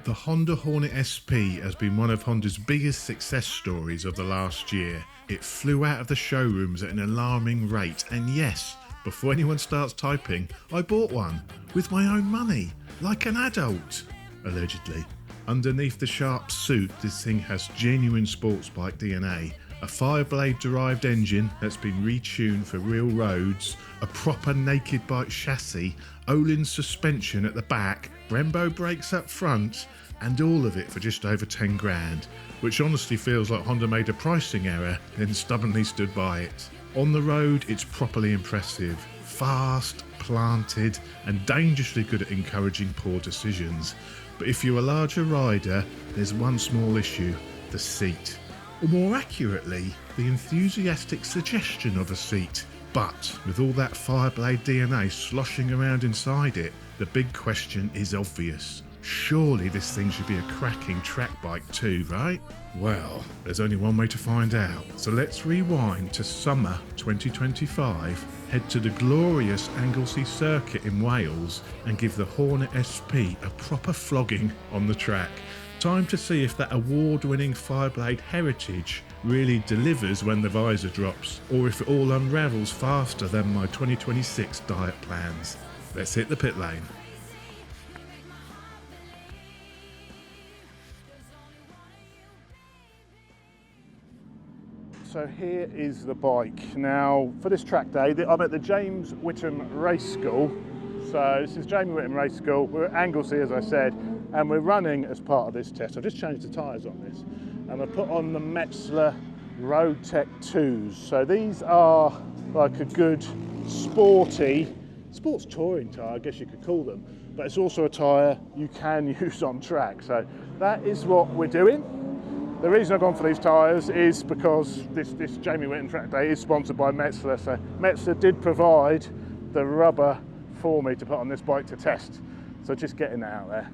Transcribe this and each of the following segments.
The Honda Hornet SP has been one of Honda's biggest success stories of the last year. It flew out of the showrooms at an alarming rate, and yes, before anyone starts typing, I bought one with my own money, like an adult, allegedly. Underneath the sharp suit, this thing has genuine sports bike DNA, a Fireblade derived engine that's been retuned for real roads, a proper naked bike chassis, Olin suspension at the back, Brembo brakes up front, and all of it for just over 10 grand, which honestly feels like Honda made a pricing error then stubbornly stood by it. On the road, it's properly impressive, fast, planted, and dangerously good at encouraging poor decisions. But if you're a larger rider, there's one small issue: the seat. Or more accurately, the enthusiastic suggestion of a seat. But with all that Fireblade DNA sloshing around inside it, the big question is obvious. Surely this thing should be a cracking track bike too, right? Well, there's only one way to find out. So let's rewind to summer 2025, head to the glorious Anglesey Circuit in Wales and give the Hornet SP a proper flogging on the track. Time to see if that award-winning Fireblade heritage really delivers when the visor drops, or if it all unravels faster than my 2026 diet plans. Let's hit the pit lane. So here is the bike. Now, for this track day, I'm at the James Whittam Race School. So this is James Whittam Race School. We're at Anglesey, as I said, and we're running as part of this test. I've just changed the tyres on this, and I put on the Metzler Road Tech 2s. So these are like a good sports touring tyre, I guess you could call them, but it's also a tyre you can use on track. So that is what we're doing. The reason I've gone for these tyres is because this Jamie Whittam track day is sponsored by Metzler. So Metzler did provide the rubber for me to put on this bike to test. So just getting that out there.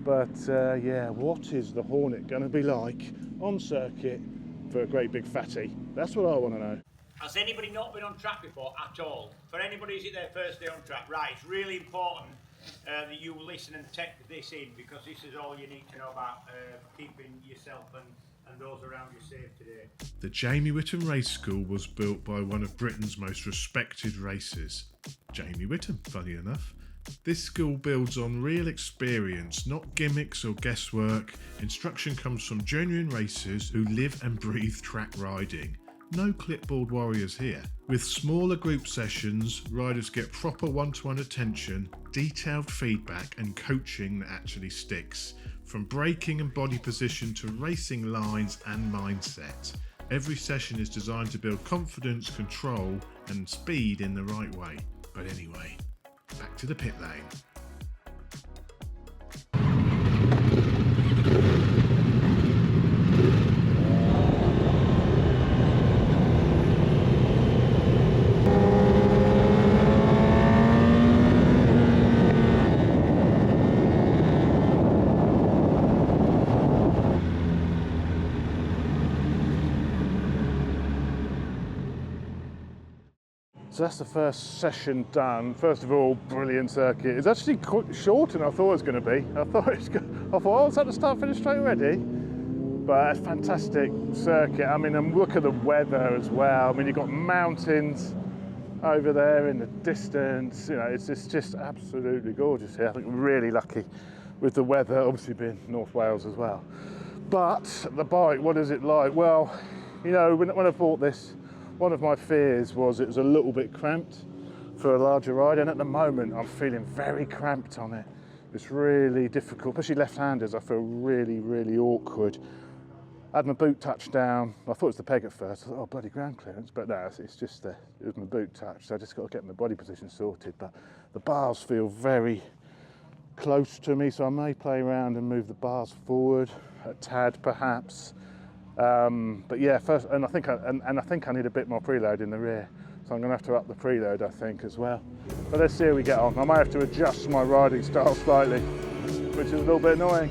But yeah, what is the Hornet going to be like on circuit for a great big fatty? That's what I want to know. Has anybody not been on track before at all? For anybody who's their first day on track, right, it's really important that you listen and take this in, because this is all you need to know about keeping yourself and those around you safe today. The Jamie Whittam Race School was built by one of Britain's most respected racers, Jamie Whittam, funny enough. This school builds on real experience, not gimmicks or guesswork. Instruction comes from genuine racers who live and breathe track riding. No clipboard warriors here. With smaller group sessions, riders get proper one-to-one attention, detailed feedback and coaching that actually sticks. From braking and body position to racing lines and mindset. Every session is designed to build confidence, control and speed in the right way. But anyway, back to the pit lane. So that's the first session done. First of all, brilliant circuit. It's actually quite shorter than I thought it was going to be. I thought, oh, is that the start finish straight already? But it's a fantastic circuit. I mean, and look at the weather as well. I mean, you've got mountains over there in the distance. You know, it's just absolutely gorgeous here. I think we're really lucky with the weather, obviously being North Wales as well. But the bike, what is it like? Well, you know, when I bought this, one of my fears was it was a little bit cramped for a larger ride, and at the moment I'm feeling very cramped on it. It's really difficult, especially left-handers. I feel really, really awkward. I had my boot touch down. I thought it was the peg at first. I thought, oh, bloody ground clearance, but no, it's just it was my boot touch, so I just got to get my body position sorted. But the bars feel very close to me, so I may play around and move the bars forward a tad, perhaps. But yeah, first, and I think I need a bit more preload in the rear, so I'm going to have to up the preload, I think, as well. But let's see how we get on. I may have to adjust my riding style slightly, which is a little bit annoying.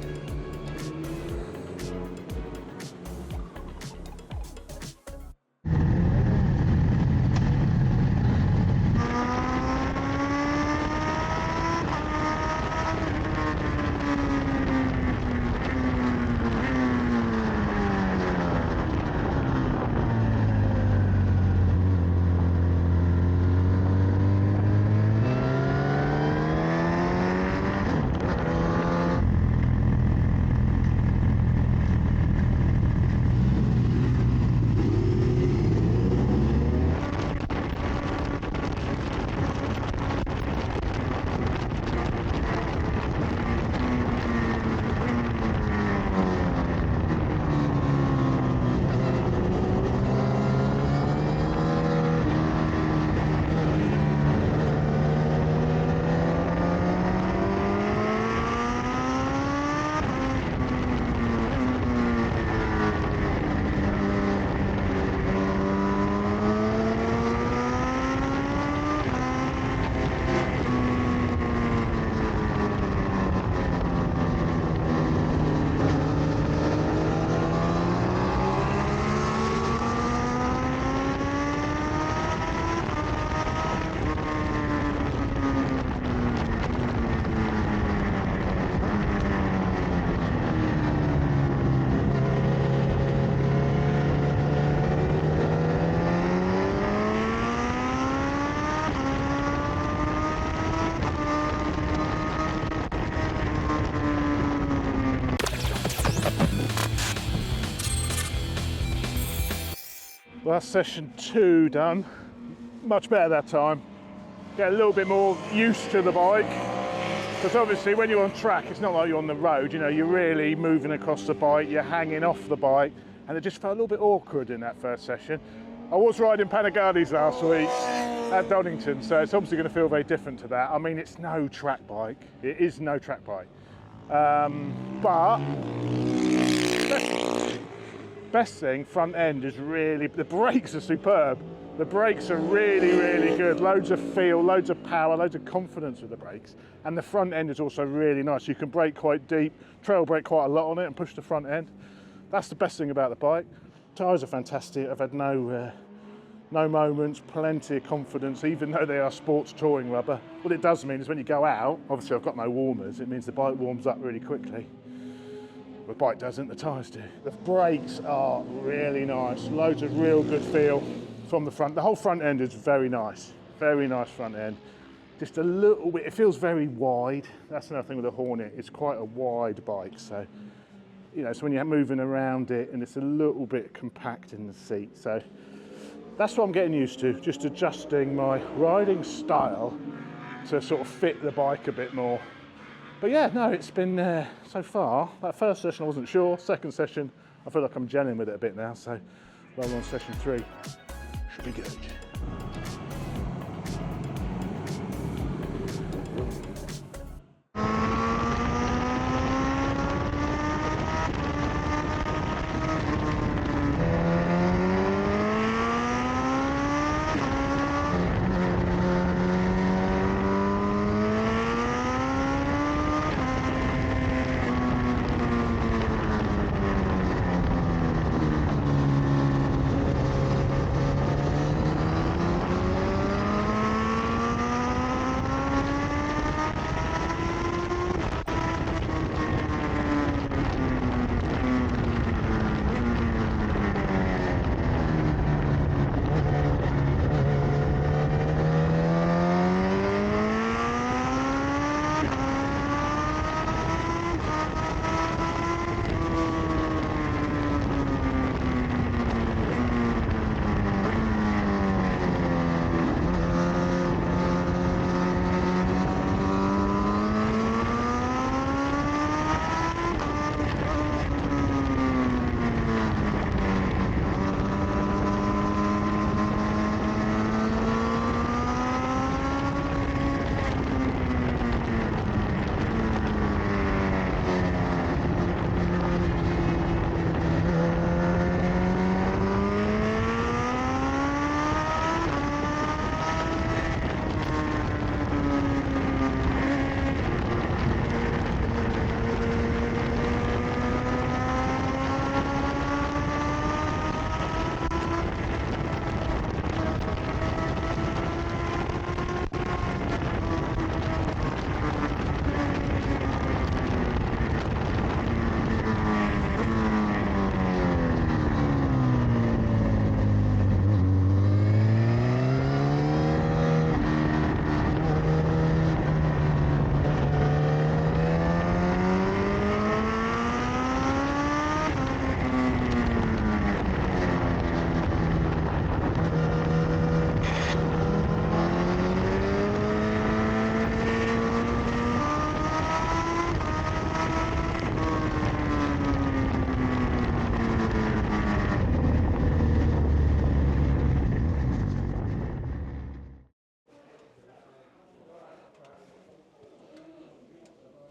Well, that's session 2 done. Much better that time. Get a little bit more used to the bike. Because obviously when you're on track, it's not like you're on the road, you know, you're really moving across the bike, you're hanging off the bike, and it just felt a little bit awkward in that first session. I was riding Panigales last week at Donington, so it's obviously going to feel very different to that. I mean, it's no track bike. It is no track bike. But best thing, front end is really, the brakes are superb. The brakes are really, really good. Loads of feel, loads of power, loads of confidence with the brakes. And the front end is also really nice. You can brake quite deep, trail brake quite a lot on it and push the front end. That's the best thing about the bike. Tyres are fantastic. I've had no moments, plenty of confidence, even though they are sports touring rubber. What it does mean is when you go out, obviously I've got no warmers, it means the bike warms up really quickly. The bike doesn't, the tyres do. The brakes are really nice. Loads of real good feel from the front. The whole front end is very nice front end. Just a little bit, it feels very wide. That's another thing with the Hornet, it's quite a wide bike. So, you know, so when you're moving around it and it's a little bit compact in the seat. So that's what I'm getting used to, just adjusting my riding style to sort of fit the bike a bit more. But yeah, no, it's been, so far, that first session I wasn't sure, second session, I feel like I'm gelling with it a bit now, so while we're on session 3, should be good.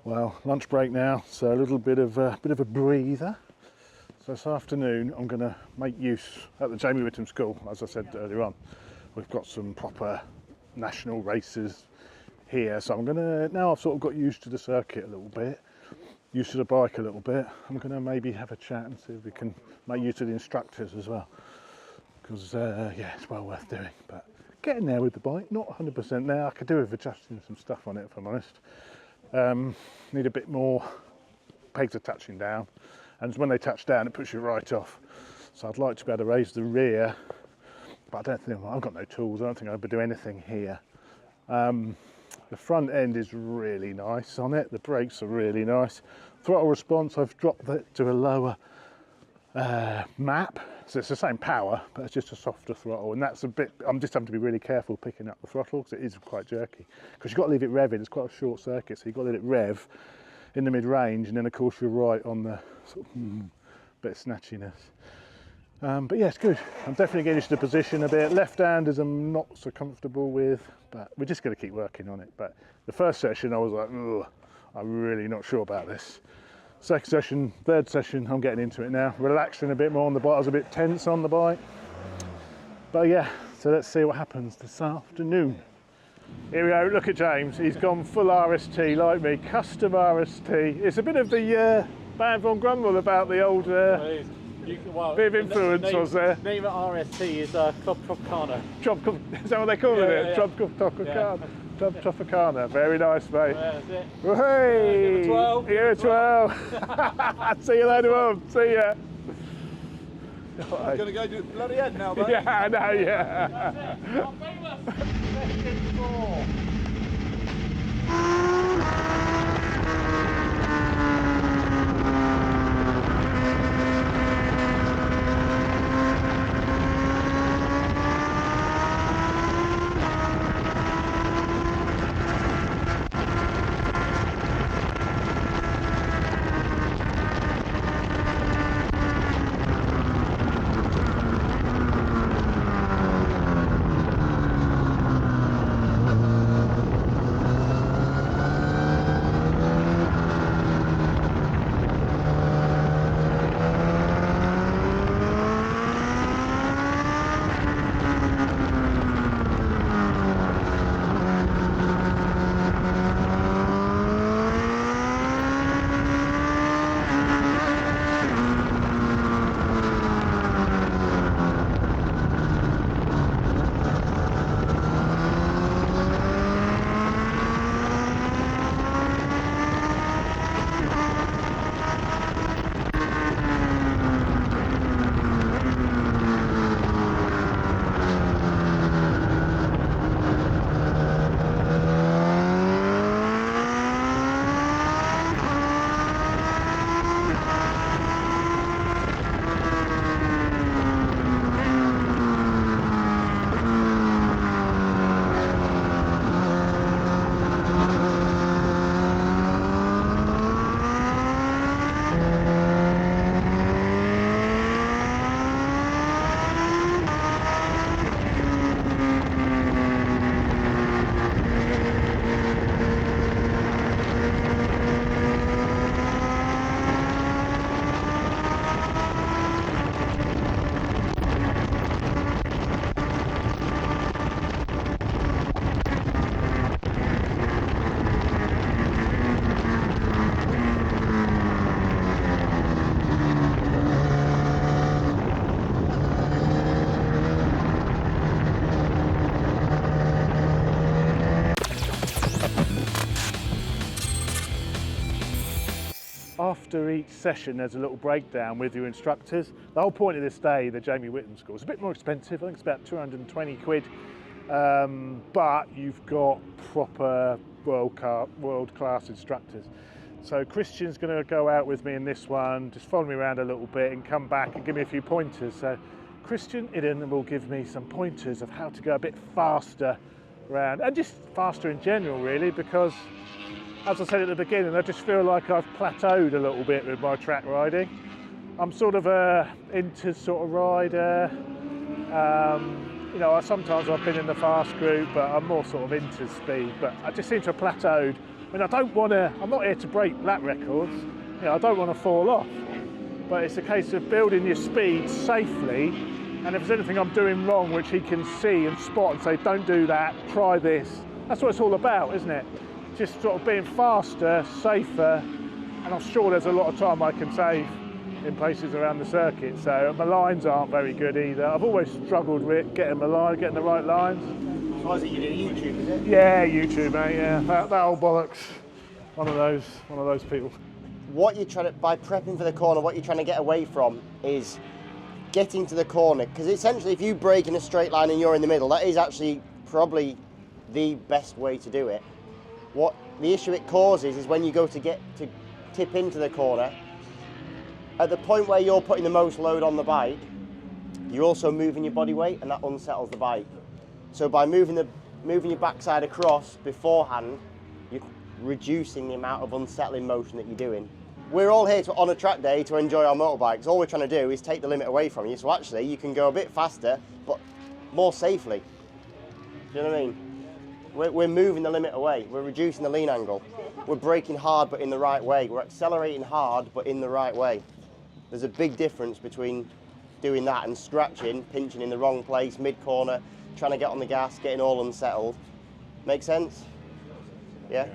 Well, lunch break now, so a little bit of a breather. So this afternoon I'm going to make use at the Jamie Whittam School, as I said earlier on. We've got some proper national races here, so I'm going to, now I've sort of got used to the circuit a little bit, used to the bike a little bit, I'm going to maybe have a chat and see if we can make use of the instructors as well. Because yeah, it's well worth doing, but getting there with the bike, not 100% there. I could do with adjusting some stuff on it, if I'm honest. Need a bit more, pegs are touching down, and when they touch down it puts you right off. So I'd like to be able to raise the rear, but I don't think, I've got no tools, I don't think I'll be able to do anything here. The front end is really nice on it, the brakes are really nice. Throttle response, I've dropped it to a lower map, so it's the same power, but it's just a softer throttle, and that's a bit, I'm just having to be really careful picking up the throttle because it is quite jerky, because you've got to leave it revving. It's quite a short circuit, so you've got to let it rev in the mid-range, and then of course you're right on the sort of bit of snatchiness. But yeah, it's good. I'm definitely getting into the position a bit. Left-handers I'm not so comfortable with, but we're just going to keep working on it. But the first session I was like, ugh, I'm really not sure about this. Second session, third session, I'm getting into it now. Relaxing a bit more on the bike. I was a bit tense on the bike. But yeah, so let's see what happens this afternoon. Here we go, look at James. He's gone full RST like me, custom RST. It's a bit of the Band von Grumble about the old bit of influence was there. The name of RST is Club Tropicana. Is that what they call it? Club Tropicana. Very nice, mate. That's it. Hey! Give it 12. Give it 12. See you later on. See ya. I'm going to go do bloody head now, mate. Yeah, I know, yeah. After each session there's a little breakdown with your instructors. The whole point of this day, the Jamie Whittam school, is a bit more expensive. I think it's about 220 quid, but you've got proper world-class instructors. So Christian's going to go out with me in this one, just follow me around a little bit and come back and give me a few pointers. So Christian Idden will give me some pointers of how to go a bit faster around, and just faster in general really, because as I said at the beginning, I just feel like I've plateaued a little bit with my track riding. I'm sort of a inter sort of rider. You know, sometimes I've been in the fast group, but I'm more sort of inter speed. But I just seem to have plateaued. I mean, I don't want to. I'm not here to break lap records. You know, I don't want to fall off. But it's a case of building your speed safely. And if there's anything I'm doing wrong, which he can see and spot and say, "Don't do that. Try this." That's what it's all about, isn't it? Just sort of being faster, safer, and I'm sure there's a lot of time I can save in places around the circuit. So my lines aren't very good either. I've always struggled with getting the right lines. So is it you do YouTube, is it? Yeah, YouTube, mate. Yeah, that old bollocks. One of those people. What you're trying to, by prepping for the corner, what you're trying to get away from is getting to the corner, because essentially, if you brake in a straight line and you're in the middle, that is actually probably the best way to do it. What the issue it causes is when you go to get to tip into the corner, At the point where you're putting the most load on the bike, you're also moving your body weight, and that unsettles the bike. So by moving your backside across beforehand, you're reducing the amount of unsettling motion that you're doing. We're all here on a track day to enjoy our motorbikes. All we're trying to do is take the limit away from you, so actually you can go a bit faster, but more safely. Do you know what I mean? We're moving the limit away. We're reducing the lean angle. We're braking hard, but in the right way. We're accelerating hard, but in the right way. There's a big difference between doing that and scratching, pinching in the wrong place, mid-corner, trying to get on the gas, getting all unsettled. Make sense? Yeah?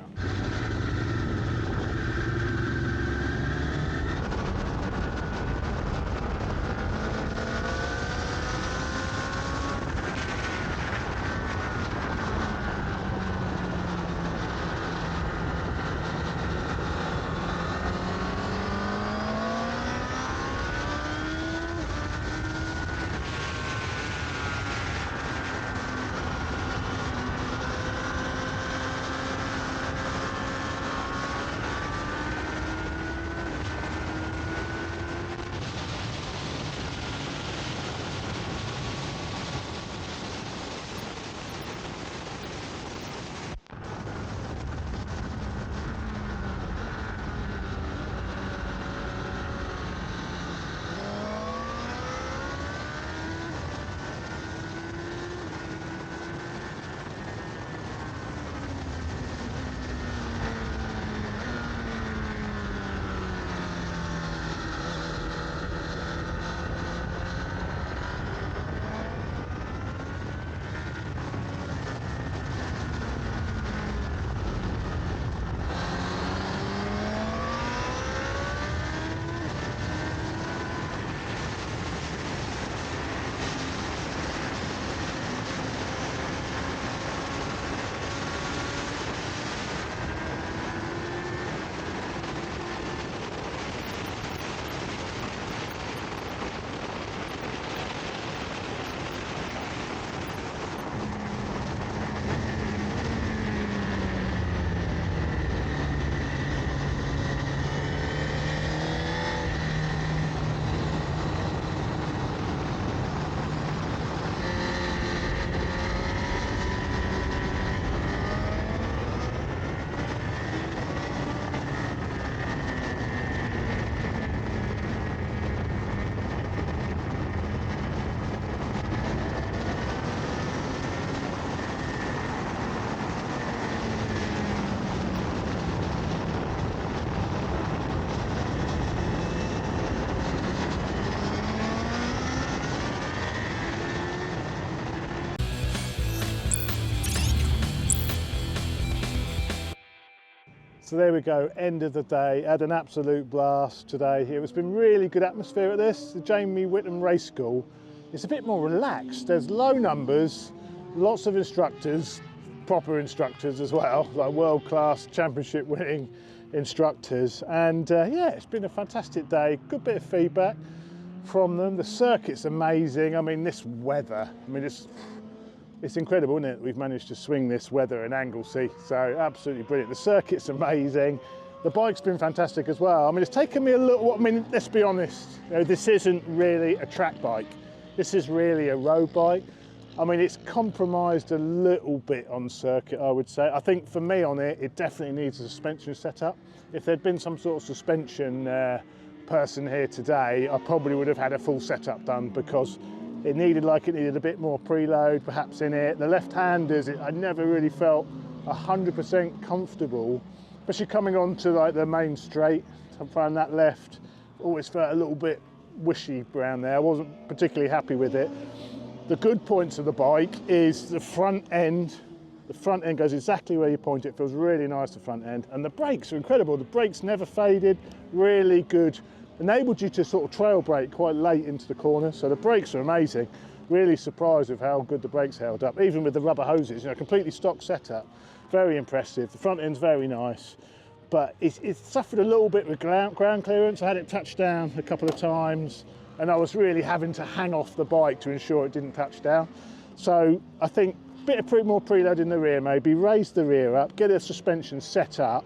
So there we go, end of the day. Had an absolute blast today. It's been really good atmosphere at this. The Jamie Whittam Race School is a bit more relaxed. There's low numbers, lots of instructors, proper instructors as well, like world-class championship winning instructors. And yeah, it's been a fantastic day. Good bit of feedback from them. The circuit's amazing. I mean, this weather, it's incredible, isn't it? We've managed to swing this weather in Anglesey, so absolutely brilliant. The circuit's amazing. The bike's been fantastic as well. I mean, it's taken me a little, let's be honest, this isn't really a track bike. This is really a road bike. I mean, it's compromised a little bit on circuit, I would say. I think for me on it, it definitely needs a suspension setup. If there'd been some sort of suspension person here today, I probably would have had a full setup done, because it needed a bit more preload perhaps in it. The left-handers, I never really felt 100% comfortable, especially coming onto like the main straight. I found that left always felt a little bit wishy around there. I wasn't particularly happy with it. The good points of the bike is the front end. The front end goes exactly where you point it. It feels really nice, the front end. And the brakes are incredible. The brakes never faded, really good. Enabled you to sort of trail brake quite late into the corner, so the brakes are amazing. Really surprised with how good the brakes held up, even with the rubber hoses. Completely stock setup, very impressive. The front end's very nice, but it's suffered a little bit with ground clearance. I had it touched down a couple of times, and I was really having to hang off the bike to ensure it didn't touch down. So I think a bit of more preload in the rear, maybe raise the rear up, get a suspension set up.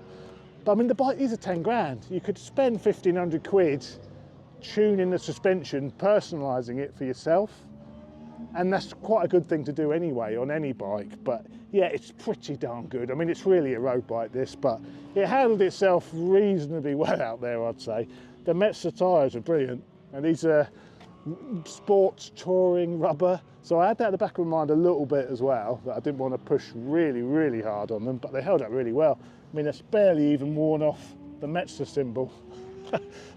But I mean, the bike, these are 10 grand. You could spend 1,500 quid tuning the suspension, personalising it for yourself. And that's quite a good thing to do anyway on any bike. But yeah, it's pretty darn good. I mean, it's really a road bike, this, but it handled itself reasonably well out there, I'd say. The Metzler tyres are brilliant, and these are sports touring rubber. So I had that at the back of my mind a little bit as well, that I didn't want to push really, really hard on them, but they held up really well. I mean, it's barely even worn off the Metzler symbol.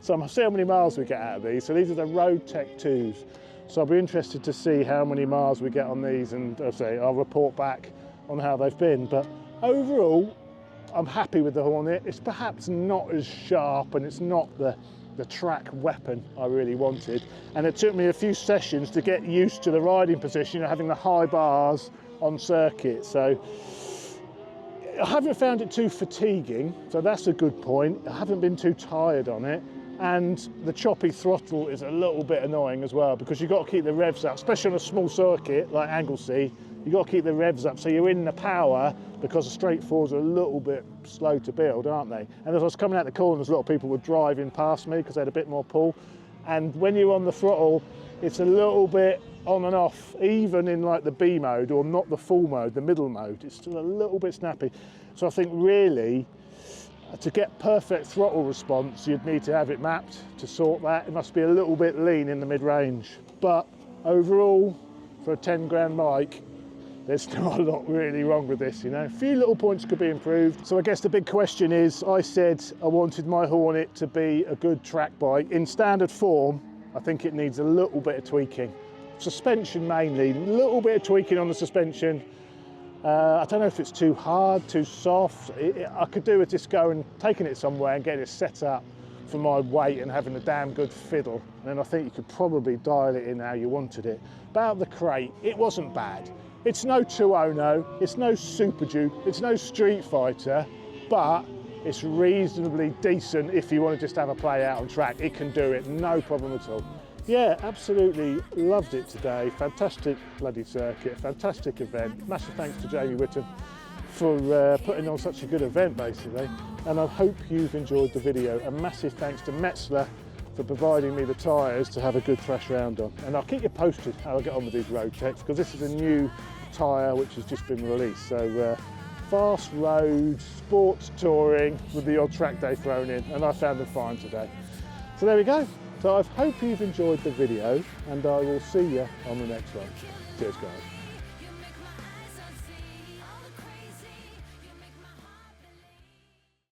So I'm going to see how many miles we get out of these. So these are the Road Tech 2s. So I'll be interested to see how many miles we get on these, and I'll report back on how they've been. But overall, I'm happy with the Hornet. It's perhaps not as sharp, and it's not the track weapon I really wanted. And it took me a few sessions to get used to the riding position, having the high bars on circuit. So I haven't found it too fatiguing, so that's a good point. I haven't been too tired on it. And the choppy throttle is a little bit annoying as well, because you've got to keep the revs up, especially on a small circuit like Anglesey. You've got to keep the revs up so you're in the power, because the straight fours are a little bit slow to build, aren't they? And as I was coming out the corners, a lot of people were driving past me because they had a bit more pull. And when you're on the throttle, it's a little bit on and off, even in like the B mode, or not the full mode, the middle mode. It's still a little bit snappy. So I think really, to get perfect throttle response, you'd need to have it mapped to sort that. It must be a little bit lean in the mid-range. But overall, for a 10 grand bike, there's not a lot really wrong with this, you know. A few little points could be improved. So I guess the big question is, I said I wanted my Hornet to be a good track bike. In standard form, I think it needs a little bit of tweaking. Suspension mainly, a little bit of tweaking on the suspension. I don't know if it's too hard, too soft. I could do with just going, taking it somewhere and getting it set up for my weight and having a damn good fiddle. And then I think you could probably dial it in how you wanted it. About the crate, it wasn't bad. It's no 200, it's no Super Duke, it's no Street Fighter, but it's reasonably decent if you want to just have a play out on track. It can do it, no problem at all. Yeah, absolutely loved it today. Fantastic bloody circuit, fantastic event. Massive thanks to Jamie Whittam for putting on such a good event, basically. And I hope you've enjoyed the video. A massive thanks to Metzler for providing me the tyres to have a good thrash round on. And I'll keep you posted how I get on with these Road Techs, because this is a new tyre which has just been released. So fast road, sports touring with the odd track day thrown in, and I found them fine today. So there we go. So I hope you've enjoyed the video, and I will see you on the next one. Cheers, guys.